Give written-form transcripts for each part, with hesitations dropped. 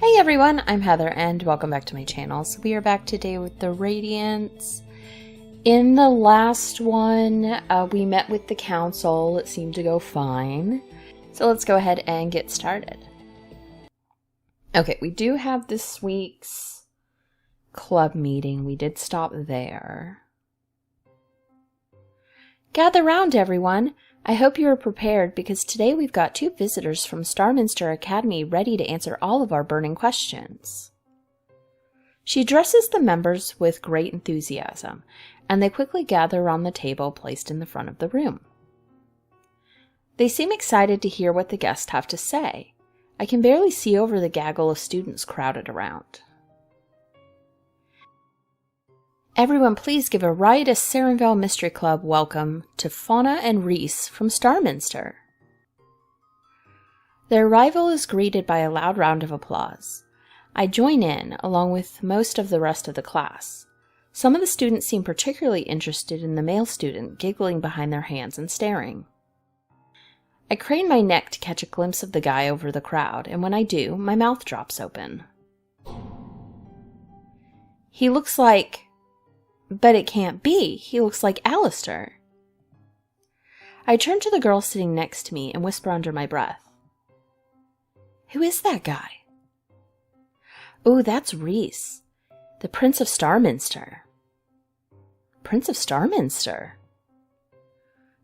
Hey everyone, I'm Heather and welcome back to my channel. So we are back today with the Radiance. In the last one, we met with the council. It seemed to go fine. So let's go ahead and get started. Okay, we do have this week's club meeting. We did stop there. Gather round, everyone. I hope you are prepared because today we've got two visitors from Starminster Academy ready to answer all of our burning questions. She addresses the members with great enthusiasm, and they quickly gather around the table placed in the front of the room. They seem excited to hear what the guests have to say. I can barely see over the gaggle of students crowded around. Everyone, please give a riotous Sarenvale Mystery Club welcome to Fauna and Reese from Starminster. Their arrival is greeted by a loud round of applause. I join in, along with most of the rest of the class. Some of the students seem particularly interested in the male student giggling behind their hands and staring. I crane my neck to catch a glimpse of the guy over the crowd, and when I do, my mouth drops open. He looks like... But it can't be. He looks like Alistair. I turn to the girl sitting next to me and whisper under my breath. Who is that guy? Oh, that's Reese, the Prince of Starminster. Prince of Starminster?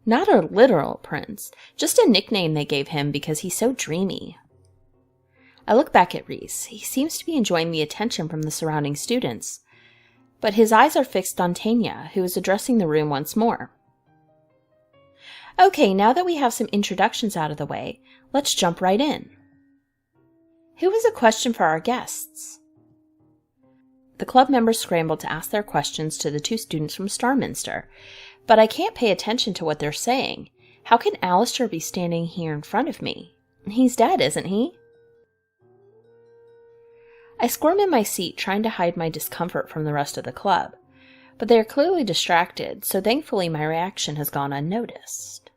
Not a literal prince, just a nickname they gave him because he's so dreamy. I look back at Reese. He seems to be enjoying the attention from the surrounding students. But his eyes are fixed on Tanya, who is addressing the room once more. Okay, now that we have some introductions out of the way, let's jump right in. Who has a question for our guests? The club members scrambled to ask their questions to the two students from Starminster, but I can't pay attention to what they're saying. How can Alistair be standing here in front of me? He's dead, isn't he? I squirm in my seat, trying to hide my discomfort from the rest of the club, but they are clearly distracted, so thankfully my reaction has gone unnoticed.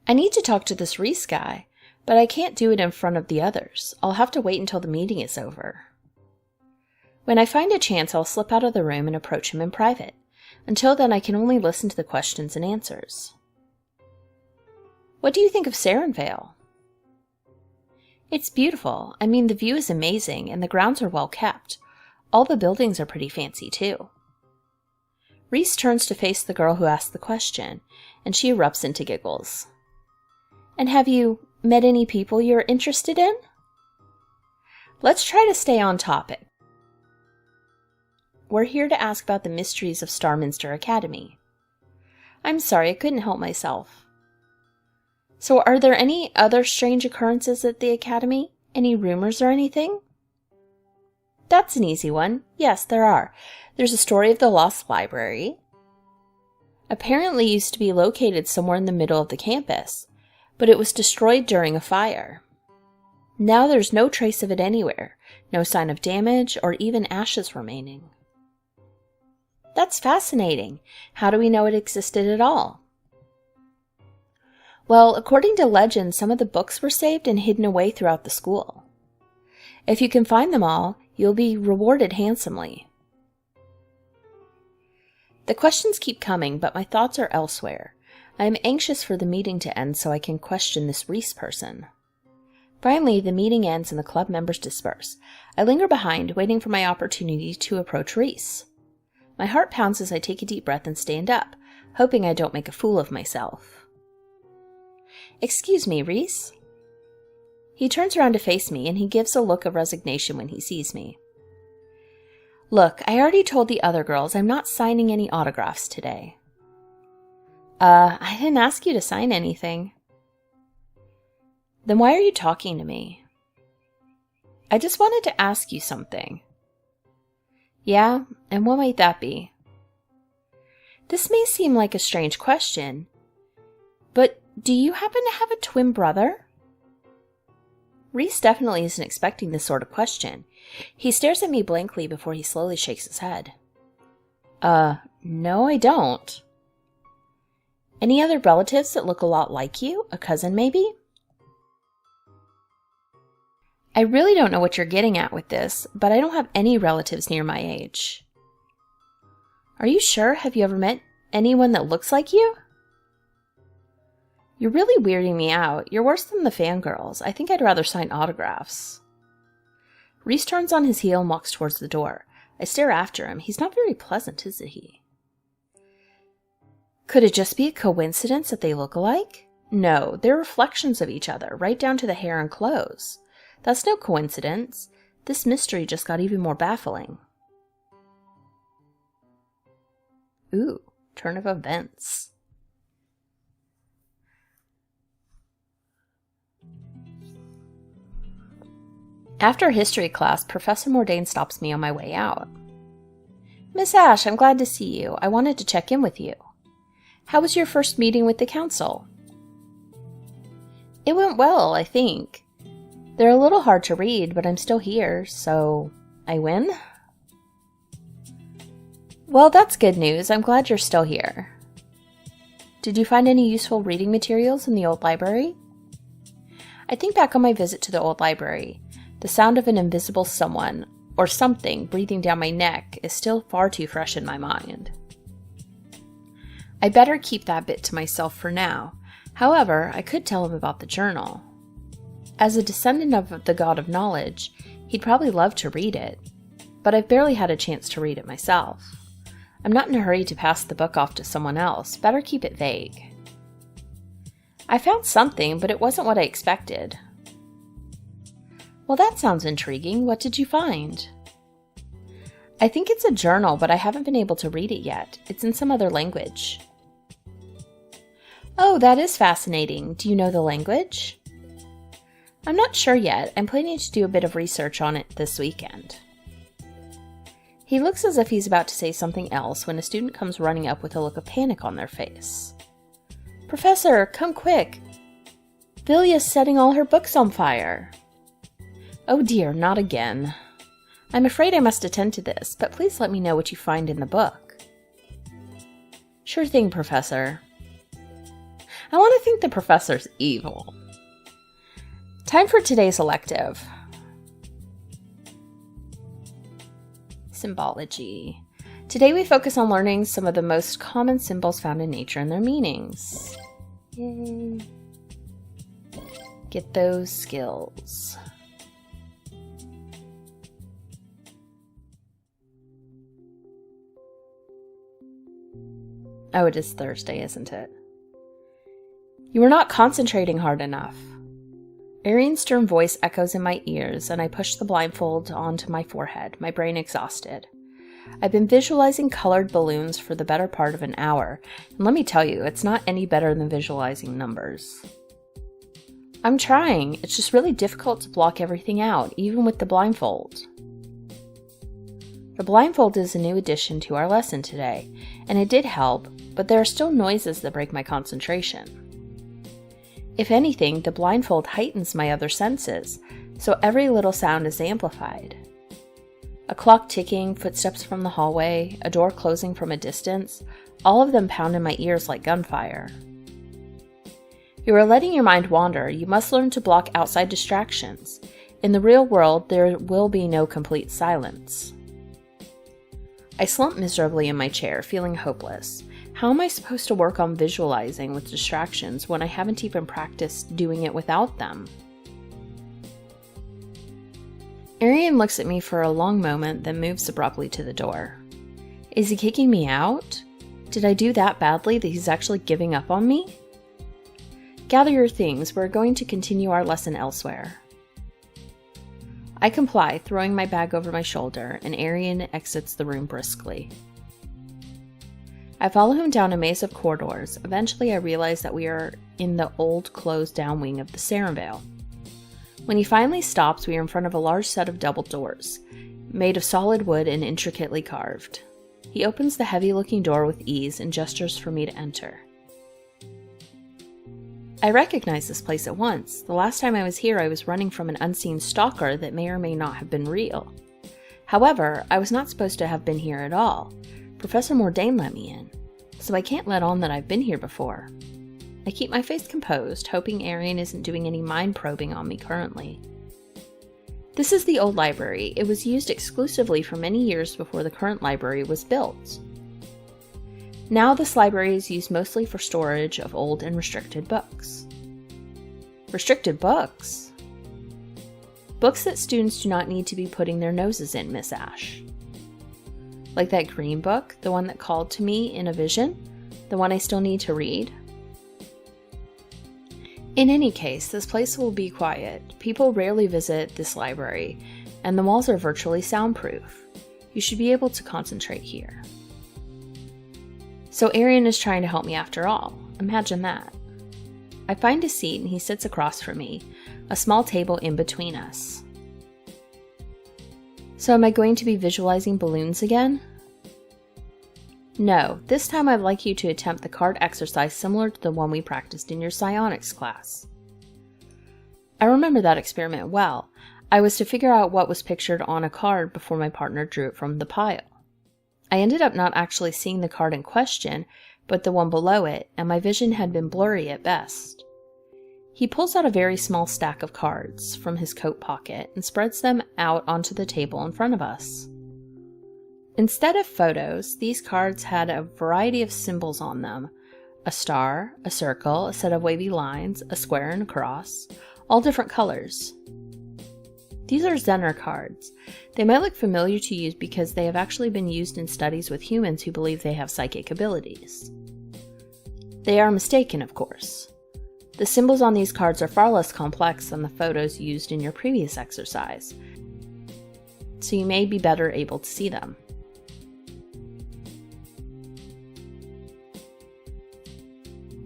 I need to talk to this Reese guy, but I can't do it in front of the others. I'll have to wait until the meeting is over. When I find a chance, I'll slip out of the room and approach him in private. Until then, I can only listen to the questions and answers. What do you think of Sarenvale? It's beautiful. I mean, the view is amazing, and the grounds are well kept. All the buildings are pretty fancy, too. Reese turns to face the girl who asked the question, and she erupts into giggles. And have you met any people you're interested in? Let's try to stay on topic. We're here to ask about the mysteries of Starminster Academy. I'm sorry, I couldn't help myself. So are there any other strange occurrences at the Academy? Any rumors or anything? That's an easy one. Yes, there are. There's a story of the lost library. Apparently used to be located somewhere in the middle of the campus, but it was destroyed during a fire. Now there's no trace of it anywhere, no sign of damage or even ashes remaining. That's fascinating. How do we know it existed at all? Well, according to legend, some of the books were saved and hidden away throughout the school. If you can find them all, you'll be rewarded handsomely. The questions keep coming, but my thoughts are elsewhere. I am anxious for the meeting to end so I can question this Reese person. Finally, the meeting ends and the club members disperse. I linger behind, waiting for my opportunity to approach Reese. My heart pounds as I take a deep breath and stand up, hoping I don't make a fool of myself. Excuse me, Reese? He turns around to face me, and he gives a look of resignation when he sees me. Look, I already told the other girls I'm not signing any autographs today. I didn't ask you to sign anything. Then why are you talking to me? I just wanted to ask you something. Yeah, and what might that be? This may seem like a strange question, but do you happen to have a twin brother? Reese definitely isn't expecting this sort of question. He stares at me blankly before he slowly shakes his head. No, I don't. Any other relatives that look a lot like you? A cousin, maybe? I really don't know what you're getting at with this, but I don't have any relatives near my age. Are you sure? Have you ever met anyone that looks like you? You're really weirding me out. You're worse than the fangirls. I think I'd rather sign autographs. Reese turns on his heel and walks towards the door. I stare after him. He's not very pleasant, is he? Could it just be a coincidence that they look alike? No, they're reflections of each other, right down to the hair and clothes. That's no coincidence. This mystery just got even more baffling. Ooh, turn of events. After history class, Professor Mordain stops me on my way out. Miss Ash, I'm glad to see you. I wanted to check in with you. How was your first meeting with the council? It went well, I think. They're a little hard to read, but I'm still here, so I win? Well, that's good news. I'm glad you're still here. Did you find any useful reading materials in the old library? I think back on my visit to the old library. The sound of an invisible someone, or something, breathing down my neck is still far too fresh in my mind. I better keep that bit to myself for now. However, I could tell him about the journal. As a descendant of the god of knowledge, he'd probably love to read it, but I've barely had a chance to read it myself. I'm not in a hurry to pass the book off to someone else. Better keep it vague. I found something, but it wasn't what I expected. Well, that sounds intriguing. What did you find? I think it's a journal, but I haven't been able to read it yet. It's in some other language. Oh, that is fascinating. Do you know the language? I'm not sure yet. I'm planning to do a bit of research on it this weekend. He looks as if he's about to say something else when a student comes running up with a look of panic on their face. Professor, come quick! Vilya's setting all her books on fire. Oh dear, not again. I'm afraid I must attend to this, but please let me know what you find in the book. Sure thing, Professor. I want to think the professor's evil. Time for today's elective. Symbology. Today we focus on learning some of the most common symbols found in nature and their meanings. Yay. Get those skills. Oh, it is Thursday, isn't it? You are not concentrating hard enough. Arian's stern voice echoes in my ears, and I push the blindfold onto my forehead, my brain exhausted. I've been visualizing colored balloons for the better part of an hour, and let me tell you, it's not any better than visualizing numbers. I'm trying, it's just really difficult to block everything out, even with the blindfold. The blindfold is a new addition to our lesson today, and it did help, but there are still noises that break my concentration. If anything, the blindfold heightens my other senses, so every little sound is amplified. A clock ticking, footsteps from the hallway, a door closing from a distance, all of them pound in my ears like gunfire. You are letting your mind wander. You must learn to block outside distractions. In the real world, there will be no complete silence. I slump miserably in my chair, feeling hopeless. How am I supposed to work on visualizing with distractions when I haven't even practiced doing it without them? Arian looks at me for a long moment, then moves abruptly to the door. Is he kicking me out? Did I do that badly that he's actually giving up on me? Gather your things, we're going to continue our lesson elsewhere. I comply, throwing my bag over my shoulder, and Arian exits the room briskly. I follow him down a maze of corridors. Eventually I realize that we are in the old closed-down wing of the Sarenvale. When he finally stops, we are in front of a large set of double doors, made of solid wood and intricately carved. He opens the heavy-looking door with ease and gestures for me to enter. I recognize this place at once. The last time I was here, I was running from an unseen stalker that may or may not have been real. However, I was not supposed to have been here at all. Professor Mordain let me in, so I can't let on that I've been here before. I keep my face composed, hoping Arian isn't doing any mind probing on me currently. This is the old library. It was used exclusively for many years before the current library was built. Now this library is used mostly for storage of old and restricted books. Restricted books? Books that students do not need to be putting their noses in, Miss Ash. Like that green book, the one that called to me in a vision, the one I still need to read. In any case, this place will be quiet. People rarely visit this library, and the walls are virtually soundproof. You should be able to concentrate here. So Arian is trying to help me after all. Imagine that. I find a seat and he sits across from me, a small table in between us. So am I going to be visualizing balloons again? No, this time I'd like you to attempt the card exercise similar to the one we practiced in your psionics class. I remember that experiment well. I was to figure out what was pictured on a card before my partner drew it from the pile. I ended up not actually seeing the card in question, but the one below it, and my vision had been blurry at best. He pulls out a very small stack of cards from his coat pocket and spreads them out onto the table in front of us. Instead of photos, these cards had a variety of symbols on them. A star, a circle, a set of wavy lines, a square and a cross, all different colors. These are Zener cards. They might look familiar to you because they have actually been used in studies with humans who believe they have psychic abilities. They are mistaken, of course. The symbols on these cards are far less complex than the photos used in your previous exercise, so you may be better able to see them.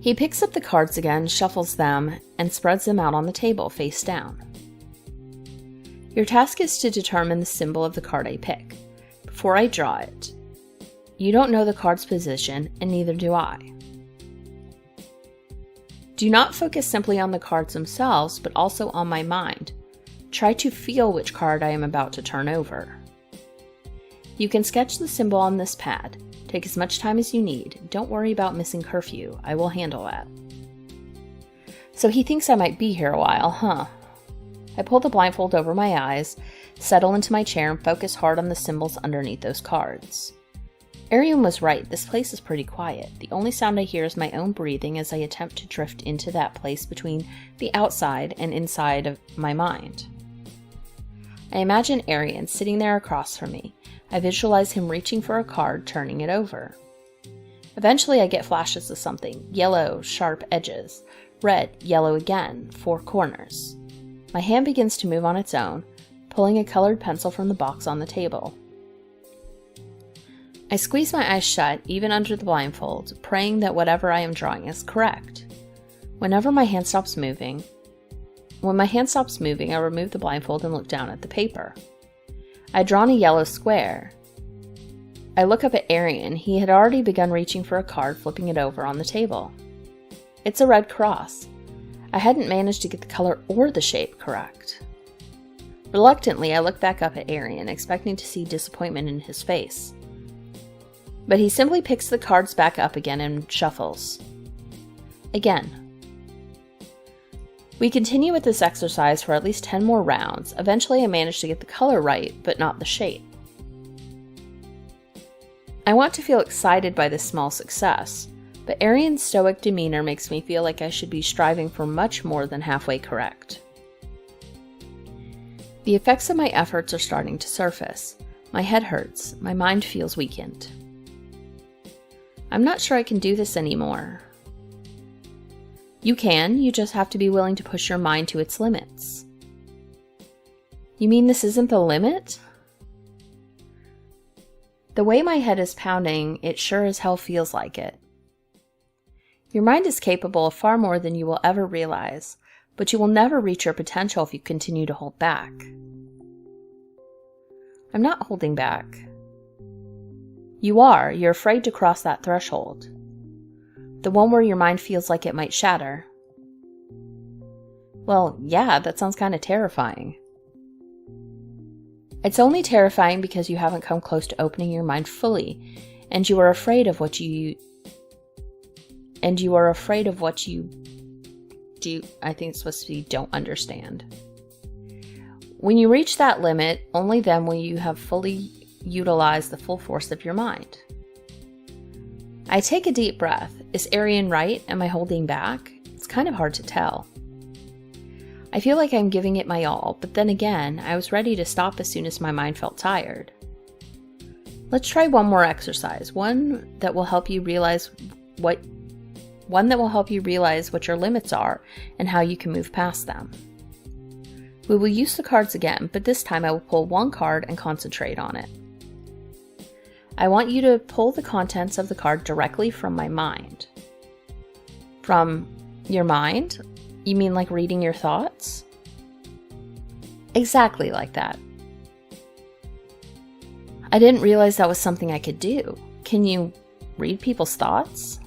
He picks up the cards again, shuffles them, and spreads them out on the table face down. Your task is to determine the symbol of the card I pick, before I draw it. You don't know the card's position, and neither do I. Do not focus simply on the cards themselves, but also on my mind. Try to feel which card I am about to turn over. You can sketch the symbol on this pad. Take as much time as you need. Don't worry about missing curfew. I will handle that. So he thinks I might be here a while, huh? I pull the blindfold over my eyes, settle into my chair, and focus hard on the symbols underneath those cards. Arian was right. This place is pretty quiet. The only sound I hear is my own breathing as I attempt to drift into that place between the outside and inside of my mind. I imagine Arian sitting there across from me. I visualize him reaching for a card, turning it over. Eventually I get flashes of something. Yellow, sharp edges. Red, yellow again, 4 corners. My hand begins to move on its own, pulling a colored pencil from the box on the table. I squeeze my eyes shut, even under the blindfold, praying that whatever I am drawing is correct. When my hand stops moving, I remove the blindfold and look down at the paper. I'd drawn a yellow square. I look up at Arian. He had already begun reaching for a card, flipping it over on the table. It's a red cross. I hadn't managed to get the color or the shape correct. Reluctantly, I look back up at Arian, expecting to see disappointment in his face. But he simply picks the cards back up again and shuffles. Again. We continue with this exercise for at least 10 more rounds. Eventually I manage to get the color right, but not the shape. I want to feel excited by this small success, but Arian's stoic demeanor makes me feel like I should be striving for much more than halfway correct. The effects of my efforts are starting to surface. My head hurts. My mind feels weakened. I'm not sure I can do this anymore. You can, you just have to be willing to push your mind to its limits. You mean this isn't the limit? The way my head is pounding, it sure as hell feels like it. Your mind is capable of far more than you will ever realize, but you will never reach your potential if you continue to hold back. I'm not holding back. You are. You're afraid to cross that threshold. The one where your mind feels like it might shatter. Well, yeah, that sounds kind of terrifying. It's only terrifying because you haven't come close to opening your mind fully, and you are afraid of what you do. I think it's supposed to be don't understand. When you reach that limit, only then will you have fully utilized the full force of your mind. I take a deep breath. Is Arian right? Am I holding back? It's kind of hard to tell. I feel like I'm giving it my all, but then again, I was ready to stop as soon as my mind felt tired. Let's try one more exercise, one that will help you realize what your limits are and how you can move past them. We will use the cards again, but this time I will pull one card and concentrate on it. I want you to pull the contents of the card directly from my mind. From your mind? You mean like reading your thoughts? Exactly like that. I didn't realize that was something I could do. Can you read people's thoughts?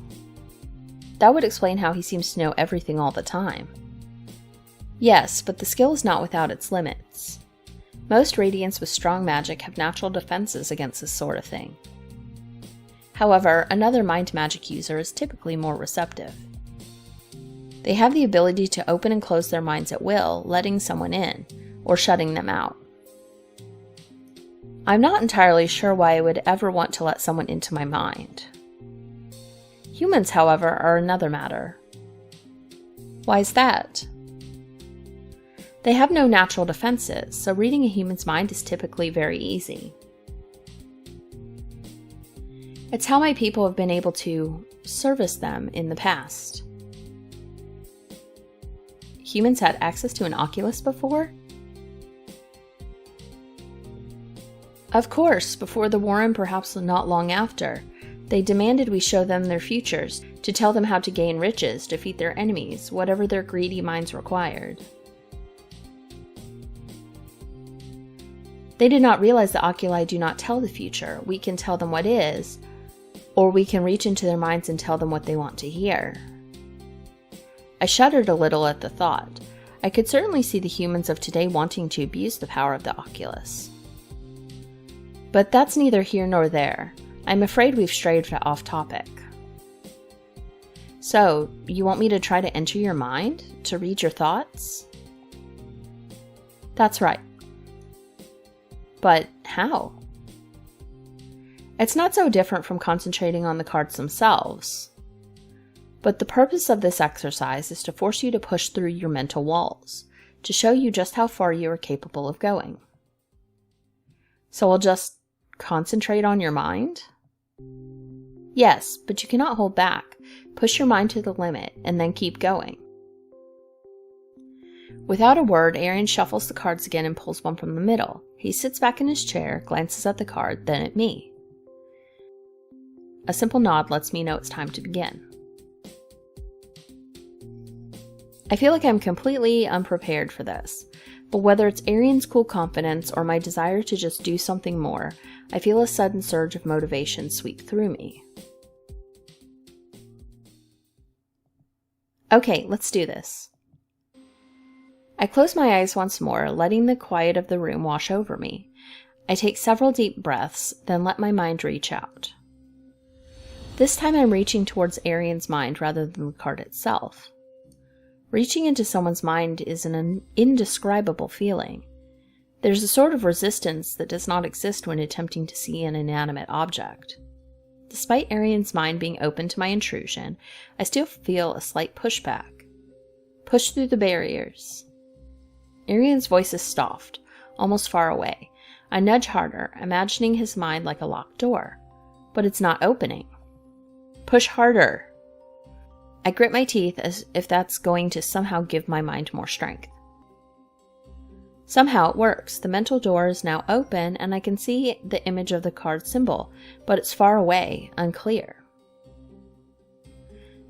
That would explain how he seems to know everything all the time. Yes, but the skill is not without its limits. Most Radiants with strong magic have natural defenses against this sort of thing. However, another mind magic user is typically more receptive. They have the ability to open and close their minds at will, letting someone in, or shutting them out. I'm not entirely sure why I would ever want to let someone into my mind. Humans, however, are another matter. Why is that? They have no natural defenses, so reading a human's mind is typically very easy. It's how my people have been able to service them in the past. Humans had access to an Oculus before? Of course, before the war and perhaps not long after. They demanded we show them their futures, to tell them how to gain riches, defeat their enemies, whatever their greedy minds required. They did not realize the oculi do not tell the future. We can tell them what is, or we can reach into their minds and tell them what they want to hear. I shuddered a little at the thought. I could certainly see the humans of today wanting to abuse the power of the Oculus. But that's neither here nor there. I'm afraid we've strayed off topic. So, you want me to try to enter your mind? To read your thoughts? That's right. But how? It's not so different from concentrating on the cards themselves. But the purpose of this exercise is to force you to push through your mental walls, to show you just how far you are capable of going. So I'll just concentrate on your mind? Yes, but you cannot hold back. Push your mind to the limit, and then keep going. Without a word, Arian shuffles the cards again and pulls one from the middle. He sits back in his chair, glances at the card, then at me. A simple nod lets me know it's time to begin. I feel like I'm completely unprepared for this, but whether it's Arian's cool confidence or my desire to just do something more, I feel a sudden surge of motivation sweep through me. Okay, let's do this. I close my eyes once more, letting the quiet of the room wash over me. I take several deep breaths, then let my mind reach out. This time I'm reaching towards Arian's mind rather than the card itself. Reaching into someone's mind is an indescribable feeling. There's a sort of resistance that does not exist when attempting to see an inanimate object. Despite Arian's mind being open to my intrusion, I still feel a slight pushback. Push through the barriers. Arian's voice is soft, almost far away. I nudge harder, imagining his mind like a locked door. But it's not opening. Push harder. I grit my teeth as if that's going to somehow give my mind more strength. Somehow it works. The mental door is now open and I can see the image of the card symbol, but it's far away, unclear.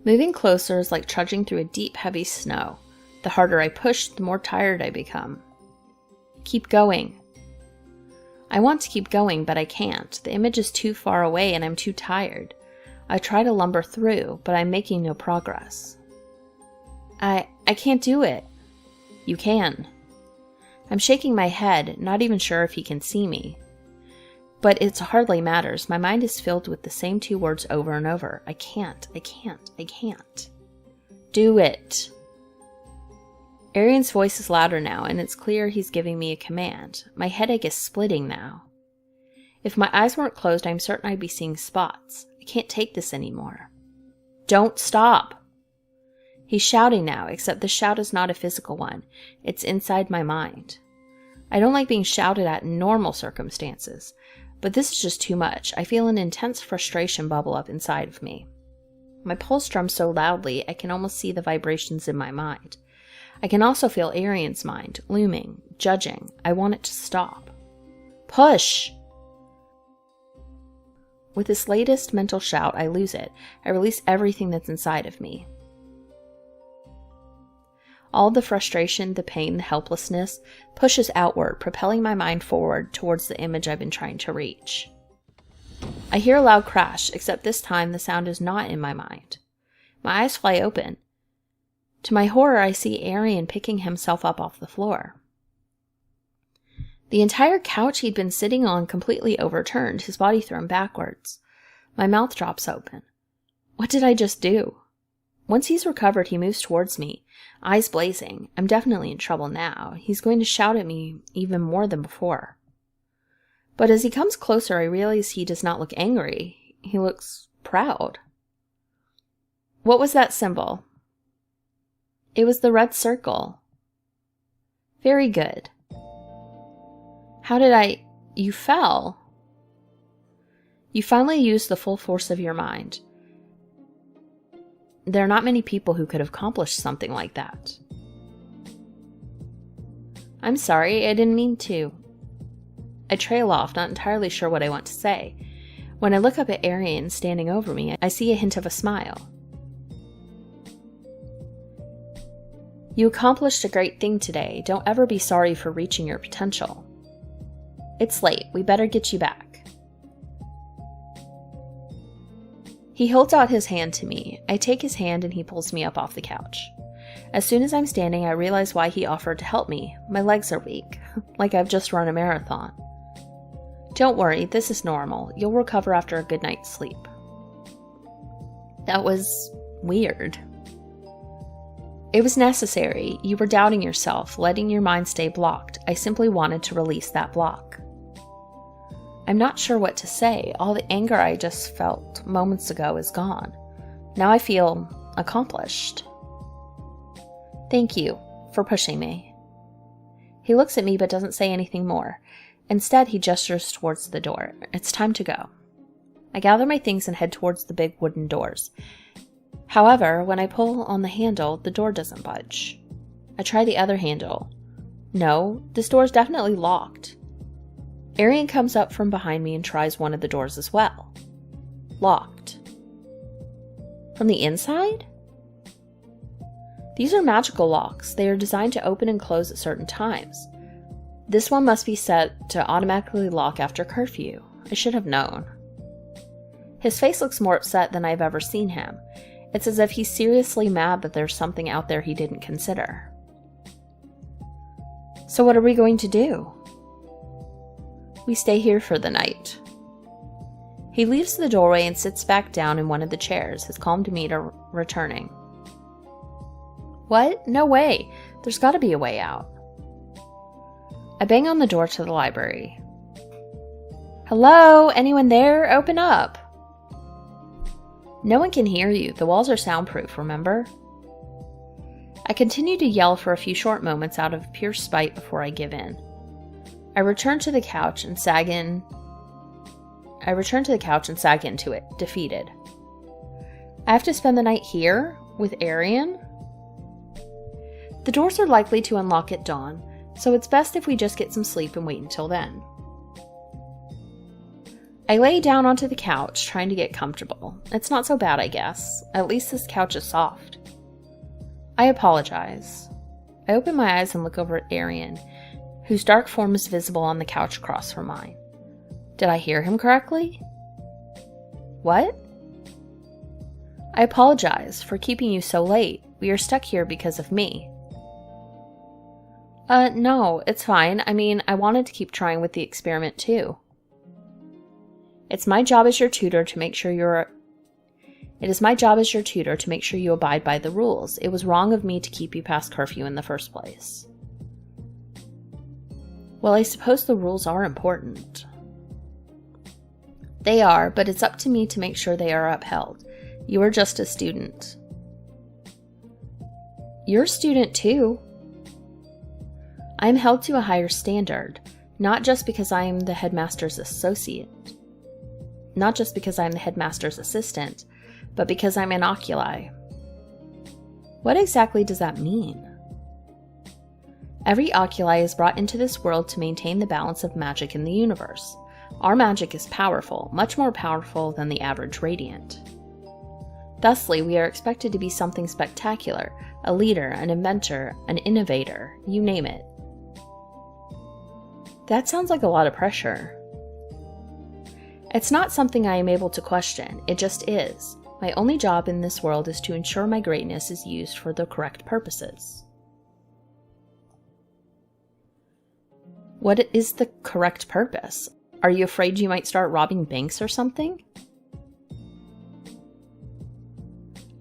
Moving closer is like trudging through a deep, heavy snow. The harder I push, the more tired I become. Keep going. I want to keep going, but I can't. The image is too far away and I'm too tired. I try to lumber through, but I'm making no progress. I can't do it. You can. I'm shaking my head, not even sure if he can see me. But it hardly matters. My mind is filled with the same two words over and over. I can't. Do it. Arian's voice is louder now, and it's clear he's giving me a command. My headache is splitting now. If my eyes weren't closed, I'm certain I'd be seeing spots. I can't take this anymore. Don't stop! He's shouting now, except this shout is not a physical one. It's inside my mind. I don't like being shouted at in normal circumstances, but this is just too much. I feel an intense frustration bubble up inside of me. My pulse drums so loudly I can almost see the vibrations in my mind. I can also feel Arian's mind, looming, judging. I want it to stop. Push! With this latest mental shout, I lose it. I release everything that's inside of me. All the frustration, the pain, the helplessness pushes outward, propelling my mind forward towards the image I've been trying to reach. I hear a loud crash, except this time the sound is not in my mind. My eyes fly open. To my horror, I see Arian picking himself up off the floor. The entire couch he'd been sitting on completely overturned, his body thrown backwards. My mouth drops open. What did I just do? Once he's recovered, he moves towards me, eyes blazing. I'm definitely in trouble now. He's going to shout at me even more than before. But as he comes closer, I realize he does not look angry. He looks proud. What was that symbol? It was the red circle. Very good. How did I... You fell. You finally used the full force of your mind. There are not many people who could have accomplished something like that. I'm sorry, I didn't mean to. I trail off, not entirely sure what I want to say. When I look up at Arian standing over me, I see a hint of a smile. You accomplished a great thing today. Don't ever be sorry for reaching your potential. It's late. We better get you back. He holds out his hand to me. I take his hand and he pulls me up off the couch. As soon as I'm standing, I realize why he offered to help me. My legs are weak, like I've just run a marathon. Don't worry, this is normal. You'll recover after a good night's sleep. That was weird. It was necessary. You were doubting yourself, letting your mind stay blocked. I simply wanted to release that block. I'm not sure what to say. All the anger I just felt moments ago is gone. Now I feel accomplished. Thank you for pushing me. He looks at me but doesn't say anything more. Instead, he gestures towards the door. It's time to go. I gather my things and head towards the big wooden doors. However, when I pull on the handle, the door doesn't budge. I try the other handle. No, this door is definitely locked. Arian comes up from behind me and tries one of the doors as well. Locked. From the inside? These are magical locks. They are designed to open and close at certain times. This one must be set to automatically lock after curfew. I should have known. His face looks more upset than I've ever seen him. It's as if he's seriously mad that there's something out there he didn't consider. So what are we going to do? We stay here for the night. He leaves the doorway and sits back down in one of the chairs, his calm demeanor returning. What? No way. There's got to be a way out. I bang on the door to the library. Hello? Anyone there? Open up. No one can hear you. The walls are soundproof, remember? I continue to yell for a few short moments out of pure spite before I give in. I return to the couch and sag into it, defeated. I have to spend the night here? With Arian? The doors are likely to unlock at dawn, so it's best if we just get some sleep and wait until then. I lay down onto the couch, trying to get comfortable. It's not so bad, I guess. At least this couch is soft. I apologize. I open my eyes and look over at Arian, whose dark form is visible on the couch across from mine. Did I hear him correctly? What? I apologize for keeping you so late. We are stuck here because of me. No, it's fine. I mean, I wanted to keep trying with the experiment too. It's my job as your tutor to make sure It is my job as your tutor to make sure you abide by the rules. It was wrong of me to keep you past curfew in the first place. Well, I suppose the rules are important. They are, but it's up to me to make sure they are upheld. You are just a student. You're a student too. I am held to a higher standard, not just because I am the headmaster's associate. Not just because I am the headmaster's assistant, but because I'm an oculi. What exactly does that mean? Every oculi is brought into this world to maintain the balance of magic in the universe. Our magic is powerful, much more powerful than the average radiant. Thusly, we are expected to be something spectacular, a leader, an inventor, an innovator, you name it. That sounds like a lot of pressure. It's not something I am able to question, it just is. My only job in this world is to ensure my greatness is used for the correct purposes. What is the correct purpose? Are you afraid you might start robbing banks or something?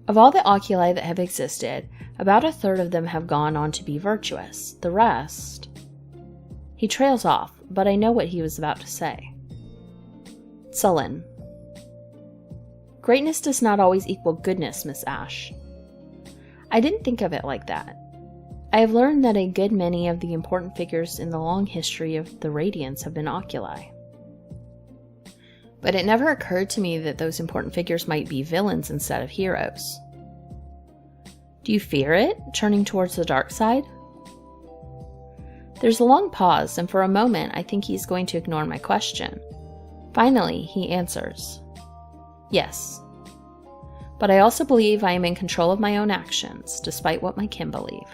Of all the oculi that have existed, about a third of them have gone on to be virtuous. The rest... He trails off, but I know what he was about to say. Sullen. Greatness does not always equal goodness, Miss Ash. I didn't think of it like that. I have learned that a good many of the important figures in the long history of the Radiants have been oculi. But it never occurred to me that those important figures might be villains instead of heroes. Do you fear it, turning towards the dark side? There's a long pause, and for a moment I think he's going to ignore my question. Finally, he answers. Yes. But I also believe I am in control of my own actions, despite what my kin believe.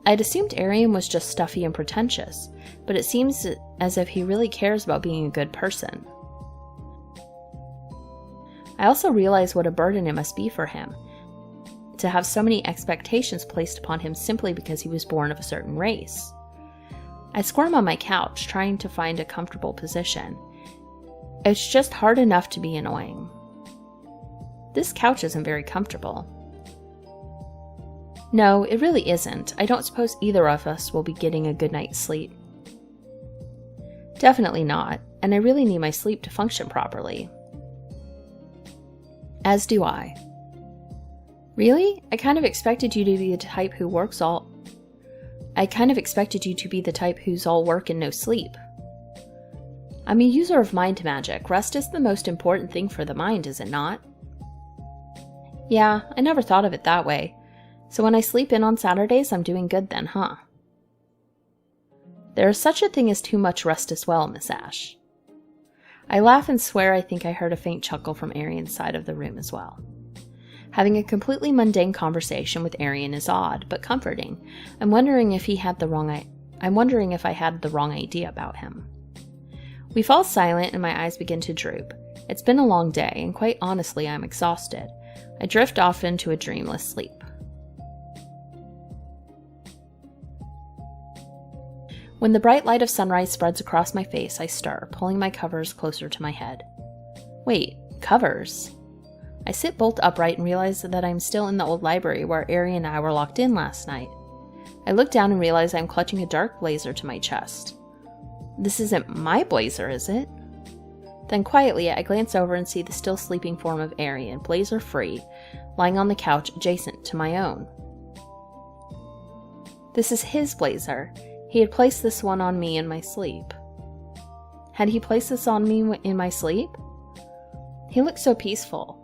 I'd assumed Arian was just stuffy and pretentious, but it seems as if he really cares about being a good person. I also realize what a burden it must be for him, to have so many expectations placed upon him simply because he was born of a certain race. I squirm on my couch, trying to find a comfortable position. It's just hard enough to be annoying. This couch isn't very comfortable. No, it really isn't. I don't suppose either of us will be getting a good night's sleep. Definitely not, and I really need my sleep to function properly. As do I. Really? I kind of expected you to be the type who works all... I kind of expected you to be the type who's all work and no sleep. I'm a user of mind magic. Rest is the most important thing for the mind, is it not? Yeah, I never thought of it that way. So when I sleep in on Saturdays, I'm doing good then, huh? There is such a thing as too much rest as well, Miss Ash. I laugh and swear I think I heard a faint chuckle from Arian's side of the room as well. Having a completely mundane conversation with Arian is odd, but comforting. I'm wondering if I had the wrong idea about him. We fall silent and my eyes begin to droop. It's been a long day, and quite honestly, I'm exhausted. I drift off into a dreamless sleep. When the bright light of sunrise spreads across my face, I stir, pulling my covers closer to my head. Wait, covers? I sit bolt upright and realize that I'm still in the old library where Arian and I were locked in last night. I look down and realize I'm clutching a dark blazer to my chest. This isn't my blazer, is it? Then quietly, I glance over and see the still sleeping form of Arian, blazer free, lying on the couch adjacent to my own. This is his blazer. He had placed this one on me in my sleep. Had he placed this on me in my sleep? He looked so peaceful.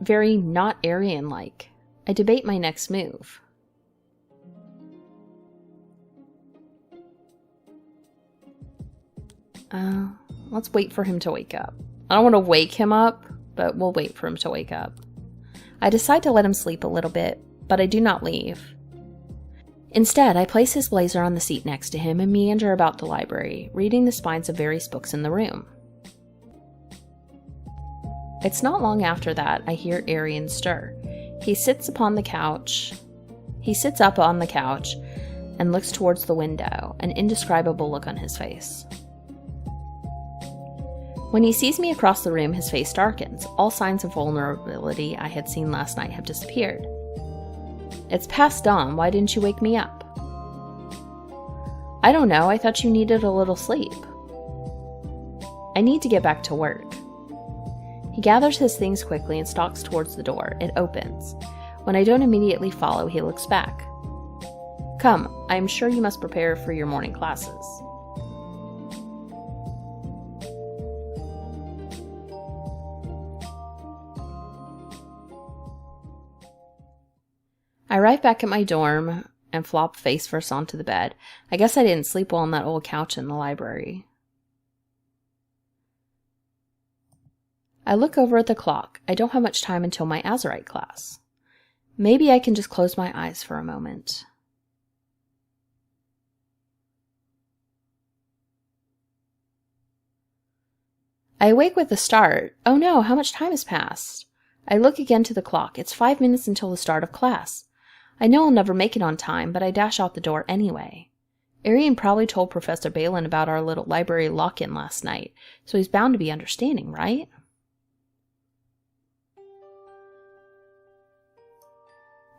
Very not Arian-like. I debate my next move. Let's wait for him to wake up. I don't want to wake him up, but we'll wait for him to wake up. I decide to let him sleep a little bit, but I do not leave. Instead, I place his blazer on the seat next to him and meander about the library, reading the spines of various books in the room. It's not long after that I hear Arian stir. He sits up on the couch and looks towards the window, an indescribable look on his face. When he sees me across the room, his face darkens. All signs of vulnerability I had seen last night have disappeared. It's past dawn. Why didn't you wake me up? I don't know. I thought you needed a little sleep. I need to get back to work. He gathers his things quickly and stalks towards the door. It opens. When I don't immediately follow, he looks back. Come, I am sure you must prepare for your morning classes. I arrive back at my dorm and flop face first onto the bed. I guess I didn't sleep well on that old couch in the library. I look over at the clock. I don't have much time until my Azurite class. Maybe I can just close my eyes for a moment. I awake with a start. Oh no, how much time has passed? I look again to the clock. It's 5 minutes until the start of class. I know I'll never make it on time, but I dash out the door anyway. Arian probably told Professor Balin about our little library lock-in last night, so he's bound to be understanding, right?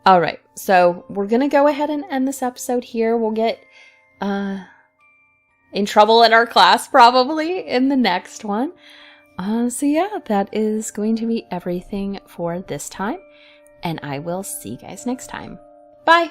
Alright, so we're going to go ahead and end this episode here. We'll get in trouble in our class probably in the next one. So yeah, that is going to be everything for this time, and I will see you guys next time. Bye!